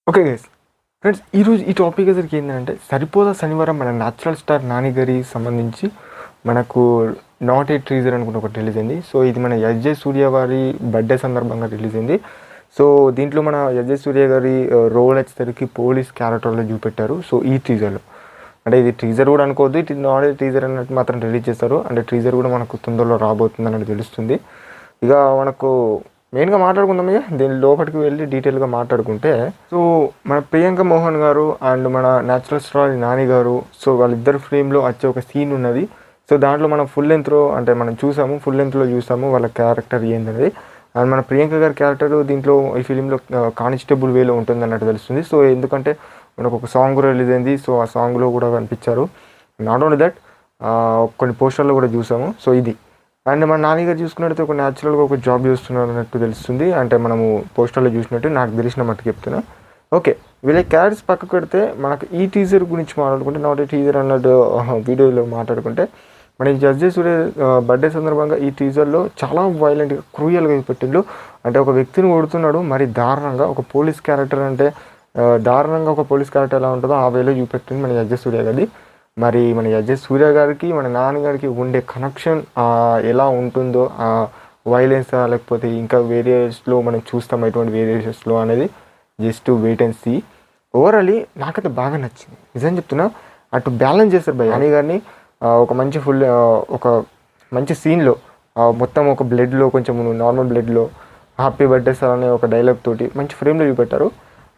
Okay guys, friends ఈరోజు ఈ topic అసలుకి ఏంటంటే సరిపోదా శనివారం మన న్యాచురల్ స్టార్ నాని గారి సంబంధించి మనకు నాట్ ఏ ట్రీజర్ అనుకుంటే ఒకటి రిలీజ్ అయింది. సో ఇది మన ఎస్జే సూర్య గారి బర్త్డే సందర్భంగా రిలీజ్ అయింది. సో దీంట్లో మన ఎస్జే సూర్య గారి రోల్ వచ్చేసరికి పోలీస్ క్యారెక్టర్లో చూపెట్టారు. సో ఈ టీజర్లో అంటే ఇది టీజర్ కూడా అనుకోవద్దు, ఇది నాట్ ఏ టీజర్ అన్నట్టు మాత్రం రిలీజ్ చేస్తారు. అంటే టీజర్ కూడా మనకు తొందరలో రాబోతుంది అన్నట్టు తెలుస్తుంది. ఇక మనకు మెయిన్గా మాట్లాడుకుందాం. ఇక దీని లోపలికి వెళ్ళి డీటెయిల్గా మాట్లాడుకుంటే, సో మన ప్రియాంక మోహన్ గారు అండ్ మన న్యాచురల్ స్టార్ నాని గారు, సో వాళ్ళిద్దరు ఫ్రేమ్లో వచ్చే ఒక సీన్ ఉన్నది. సో దాంట్లో మనం ఫుల్ లెంత్లో అంటే మనం ఫుల్ లెంత్లో చూసాము వాళ్ళ క్యారెక్టర్ ఏందనేది. అండ్ మన ప్రియాంక గారి క్యారెక్టర్ దీంట్లో ఈ ఫిలింలో కానిస్టేబుల్ వేలో ఉంటుంది అన్నట్టు తెలుస్తుంది. సో ఎందుకంటే మనకు ఒక సాంగ్ కూడా రిలీజ్ అయింది. సో ఆ సాంగ్లో కూడా కనిపించారు. నాట్ ఓన్లీ దట్, కొన్ని పోస్టర్లో కూడా చూసాము. సో ఇది అండ్ మన నాన్నగారు చూసుకున్నట్టయితే ఒక న్యాచురల్గా ఒక జాబ్ చేస్తున్నారు అన్నట్టు తెలుస్తుంది. అంటే మనము పోస్టర్లో చూసినట్టు నాకు తెలిసిన మట్టుకు చెప్తున్నా. ఓకే, వీళ్ళ క్యారెక్టర్స్ పక్కకు పెడితే మనకు ఈ టీజర్ గురించి మాట్లాడుకుంటే, నాట్ ఏ టీజర్ అన్నట్టు వీడియోలో మాట్లాడుకుంటే, మన ఎస్జే సూర్య బర్త్డే సందర్భంగా ఈ టీజర్లో చాలా వైలెంట్గా క్రూయల్గా పెట్టిండు. అంటే ఒక వ్యక్తిని కొడుతున్నాడు మరి దారుణంగా. ఒక పోలీస్ క్యారెక్టర్ అంటే దారుణంగా ఒక పోలీస్ క్యారెక్టర్ ఎలా ఉంటుందో ఆ వేలో చూపెట్టింది మన ఎస్జే సూర్య గారి. మరి మన ఎస్జే సూర్య గారికి మన నాన్నగారికి ఉండే కనెక్షన్ ఎలా ఉంటుందో, ఆ వైలెన్స్ లేకపోతే ఇంకా వేరియస్లో మనం చూస్తాం ఎటువంటి వేరియేషన్స్లో అనేది జస్ట్ వెయిట్ అండ్ సీ. ఓవరాలీ నాకైతే బాగా నచ్చింది, నిజం చెప్తున్నా. అటు బ్యాలెన్స్ చేస్తారు భయ్ నాని గారిని. ఒక మంచి ఒక మంచి సీన్లో మొత్తం ఒక బ్లడ్లో, కొంచెం నార్మల్ బ్లడ్లో హ్యాపీ బర్త్డే సార్ అనే ఒక డైలాగ్ తోటి మంచి ఫ్రేమ్లో చూపెట్టారు.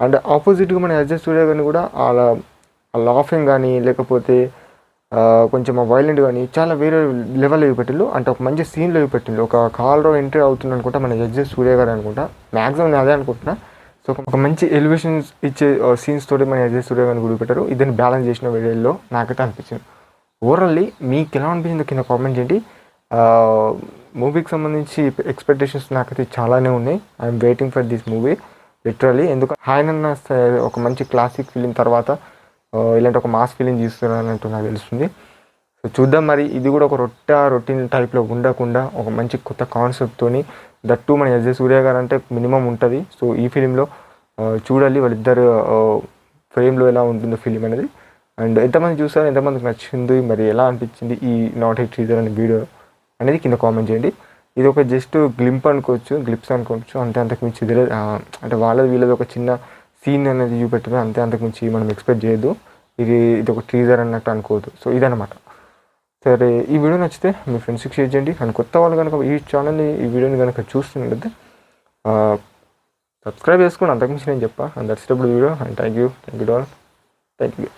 అండ్ ఆపోజిట్గా మన ఎస్జే సూర్య గారిని కూడా అలా లాఫింగ్ కానీ లేకపోతే కొంచెం వైలెంట్ కానీ చాలా వేరే లెవెల్లో చూపెట్టిళ్ళు. అంటే ఒక మంచి సీన్లో చూపెట్టిళ్ళు. ఒక కాల్లో ఎంట్రీ అవుతుంది అనుకుంటా మన ఎస్జే సూర్య గారు అనుకుంటా, మ్యాక్సిమం నేను అదే అనుకుంటున్నా. సో ఒక మంచి ఎలివేషన్స్ ఇచ్చే సీన్స్ తోటి మన ఎస్జే సూర్య గారిని కూడా చూపెట్టారు. ఇదని బ్యాలెన్స్ చేసిన వీడియోలో నాకైతే అనిపించింది. ఓవరాల్లీ మీకు ఎలా అనిపించిందో కింద కామెంట్ చేయండి. మూవీకి సంబంధించి ఎక్స్పెక్టేషన్స్ నాకైతే చాలానే ఉన్నాయి. I'm waiting for this movie literally. ఎందుకంటే ఆయన ఒక మంచి క్లాసిక్ ఫిలిం తర్వాత ఇలాంటి ఒక మాస్ ఫీలింగ్ తీస్తున్నానంటూ నాకు తెలుస్తుంది. సో చూద్దాం మరి. ఇది కూడా ఒక రొటీన్ టైప్లో ఉండకుండా ఒక మంచి కొత్త కాన్సెప్ట్తోని, దట్టు మన ఎస్జే సూర్య గారు అంటే మినిమం ఉంటుంది. సో ఈ ఫిలింలో చూడాలి వాళ్ళిద్దరు ఫ్రేమ్లో ఎలా ఉంటుందో ఫిలిం అనేది. అండ్ ఎంతమంది చూసారు, ఎంతమందికి నచ్చింది, మరి ఎలా అనిపించింది ఈ నాట్ ఏ టీజర్ అనే వీడియో అనేది కింద కామెంట్ చేయండి. ఇది ఒక జస్ట్ గ్లిప్స్ అనుకోవచ్చు, అంతకు మించి తెలియదు. అంటే వీళ్ళది ఒక చిన్న సీన్ అనేది చూపెట్టారు అంతే, అంతకుమించి మనం ఎక్స్పెక్ట్ చేయొద్దు. ఇది ఒక టీజర్ అన్నట్టు అనుకోవద్దు. సో ఇదన్నమాట. సరే, ఈ వీడియో నచ్చితే మీ ఫ్రెండ్స్కి షేర్ చేయండి. అండ్ కొత్త వాళ్ళు కనుక ఈ ఛానల్ని ఈ వీడియోని కనుక చూస్తున్నట్లయితే సబ్స్క్రైబ్ చేసుకోండి. అంతకుమించి నేను చెప్పా. And that's the video. And thank you all. Thank you.